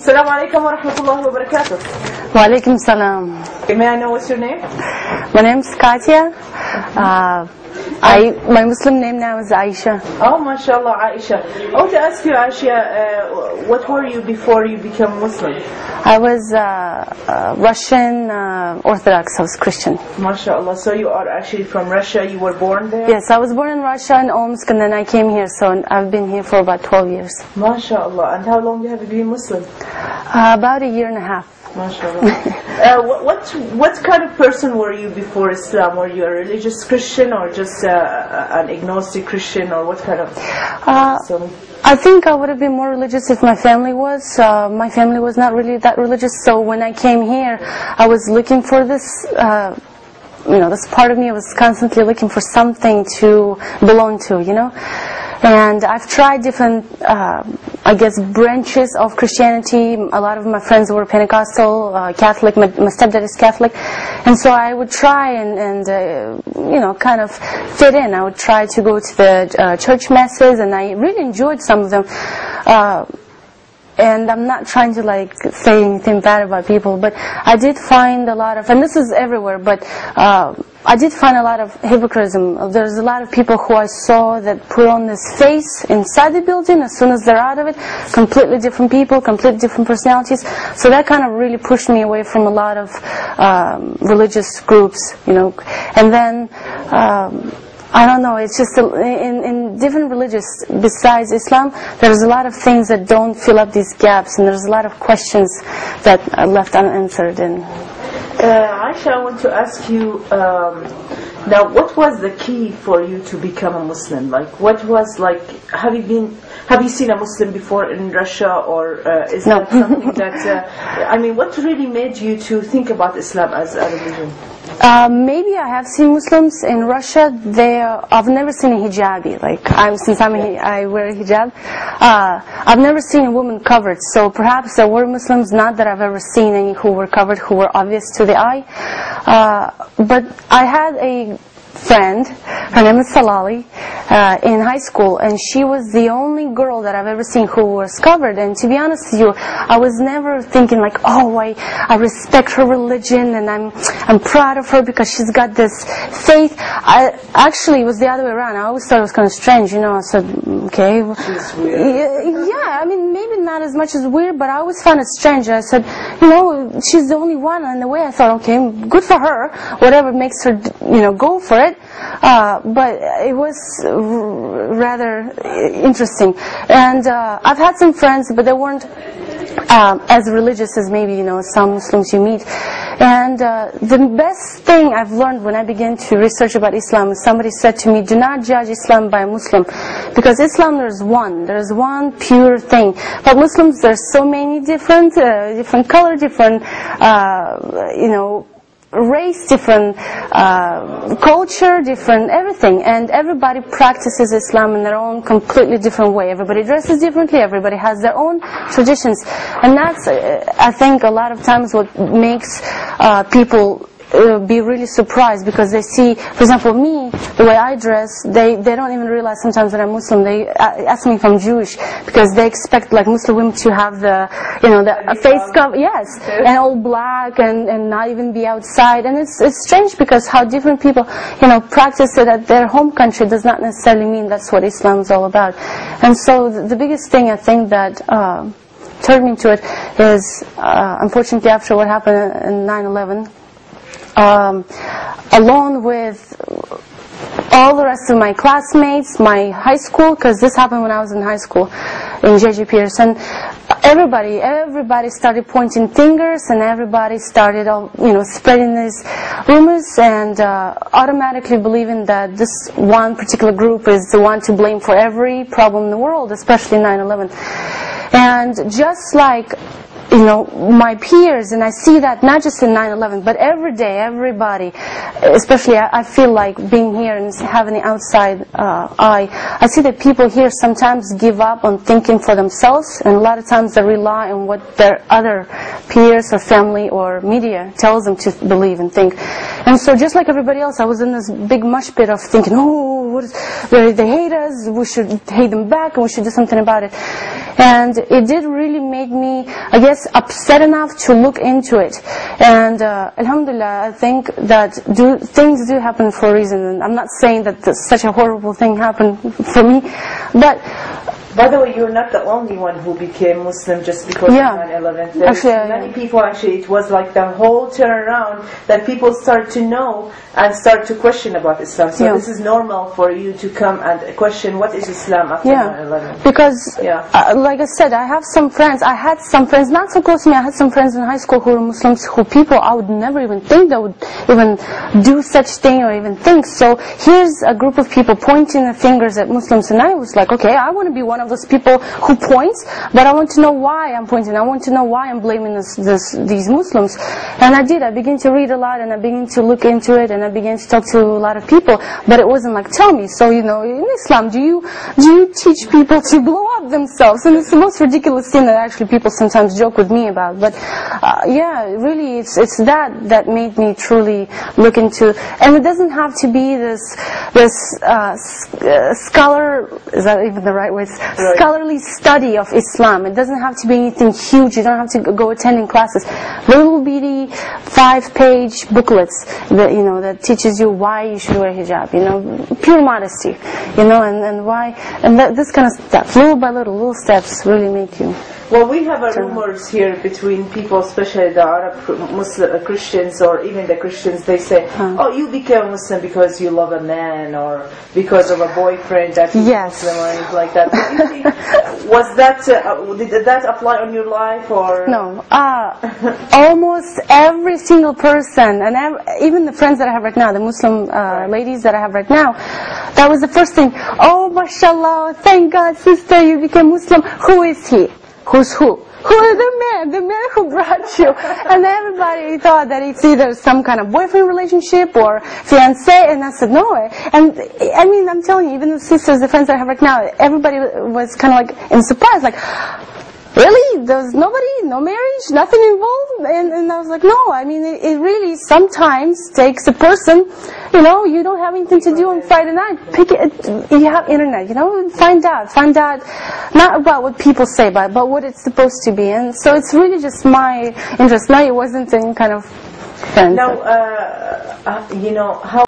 Assalamu alaikum wa rahmatullahi wa barakatuh. Wa alaikum salam. May I know what's your name? My name is Katya. My Muslim name now is Aisha. Oh, mashallah, Aisha. I want to ask you, Aisha, what were you before you became Muslim? I was Russian Orthodox. I was Christian. Mashallah. So you are actually from Russia. You were born there? Yes, I was born in Russia, in Omsk, and then I came here. So I've been here for about 12 years. Mashallah. And how long have you been Muslim? About a year and a half. MashaAllah. What kind of person were you before Islam? Were you a religious Christian or just an agnostic Christian, or what kind of? I think I would have been more religious if my family was. My family was not really that religious, so when I came here, I was looking for this. This part of me was constantly looking for something to belong to, And I've tried different, branches of Christianity. A lot of my friends were Pentecostal, Catholic. My stepdad is Catholic. And so I would try and kind of fit in. I would try to go to the church masses, and I really enjoyed some of them. And I'm not trying to say anything bad about people, but I did find a lot of, and this is everywhere, but I did find a lot of hypocrisy. There's a lot of people who I saw that put on this face inside the building. As soon as they're out of it, completely different people, completely different personalities. So that kind of really pushed me away from a lot of religious groups, And then I don't know, it's just in different religions besides Islam, there's a lot of things that don't fill up these gaps, and there's a lot of questions that are left unanswered. Aisha, I want to ask you, now what was the key for you to become a Muslim? Have you seen a Muslim before in Russia, or is that something that, what really made you to think about Islam as a religion? Maybe I have seen Muslims in Russia. I've never seen a hijabi. Since I wear a hijab, I've never seen a woman covered. So perhaps there were Muslims, not that I've ever seen any who were covered, who were obvious to the eye. But I had a friend, her name is Salali, in high school, and she was the only girl that I've ever seen who was covered. And to be honest with you, I was never thinking I respect her religion and I'm proud of her because she's got this faith. Actually, it was the other way around. I always thought it was kind of strange, I said, okay, she's weird. Yeah, maybe not as much as weird, but I always found it strange. I said, she's the only one. And in a way I thought, okay, good for her, whatever makes her, go for it. But it was rather interesting. And I've had some friends, but they weren't as religious as maybe some Muslims you meet. And the best thing I've learned when I began to research about Islam, somebody said to me, do not judge Islam by Muslim, because Islam there's one pure thing. But Muslims, there's so many different color, different race, different culture, different everything, and everybody practices Islam in their own completely different way. Everybody dresses differently, everybody has their own traditions, and that's I think a lot of times what makes people be really surprised, because they see, for example, me, the way I dress, they don't even realize sometimes that I'm Muslim. They ask me if I'm Jewish, because they expect Muslim women to have the face cover, yes, and all black and not even be outside. And it's strange, because how different people practice it at their home country does not necessarily mean that's what Islam is all about. And so the biggest thing I think that turned me to it is, unfortunately, after what happened in 9/11. Along with all the rest of my classmates, my high school, because this happened when I was in high school in J.J. Peterson, everybody started pointing fingers, and everybody started spreading these rumors and automatically believing that this one particular group is the one to blame for every problem in the world, especially 9/11. And just like my peers, and I see that not just in 9/11, but every day, everybody, especially I feel like being here and having the outside eye, I see that people here sometimes give up on thinking for themselves, and a lot of times they rely on what their other peers or family or media tells them to believe and think. And so just like everybody else, I was in this big mush pit of thinking, they hate us, we should hate them back, and we should do something about it. and it did really make me, I guess, upset enough to look into it. And alhamdulillah, I think that things do happen for a reason, and I'm not saying that such a horrible thing happened for me, but by the way, you're not the only one who became Muslim just because of 9/11. Actually, many people, actually, it was like the whole turnaround that people start to know and start to question about Islam. So this is normal for you to come and question what is Islam after 9/11. Because, like I said, I have some friends. I had some friends not so close to me. I had some friends in high school who were Muslims, who people I would never even think that would even do such thing or even think. So here's a group of people pointing their fingers at Muslims, and I was like, okay, I want to be one of those people who points, but I want to know why I'm pointing. I want to know why I'm blaming these Muslims. And I did. I began to read a lot, and I began to look into it, and I began to talk to a lot of people. But it wasn't like, tell me. So, you know, in Islam, do you teach people to blow up themselves? And it's the most ridiculous thing that actually people sometimes joke with me about. But yeah, really, it's that made me truly look into. And it doesn't have to be this scholar. Is that even the right word? Scholarly study of Islam. It doesn't have to be anything huge. You don't have to go attending classes. Little bitty 5-page booklets that, you know, that teaches you why you should wear hijab. You know, pure modesty. You know, and why, and this kind of stuff, little by little steps really make you. Well, we have rumors here between people, especially the Arab Muslim Christians, or even the Christians. They say, "Oh, you became Muslim because you love a man, or because of a boyfriend that is Muslim, or anything like that." Did you think, was that did that apply on your life, or no? Almost every single person, and even the friends that I have right now, the Muslim ladies that I have right now, that was the first thing. Oh, mashallah! Thank God, sister, you became Muslim. Who is he? Who's who? Who is the man who brought you? And everybody thought that it's either some kind of boyfriend relationship or fiancé, and I said no. And I mean, I'm telling you, even the sisters, the friends that I have right now, everybody was kind of like in surprise, like, really? There's nobody, no marriage, nothing involved? And I was like, no, I mean, it really sometimes takes a person, you know, you don't have anything to do on Friday night. Pick it, you have internet, you know, find out, not about what people say, but what it's supposed to be. And so it's really just my interest. No, it wasn't any kind of friend. Now, you know, how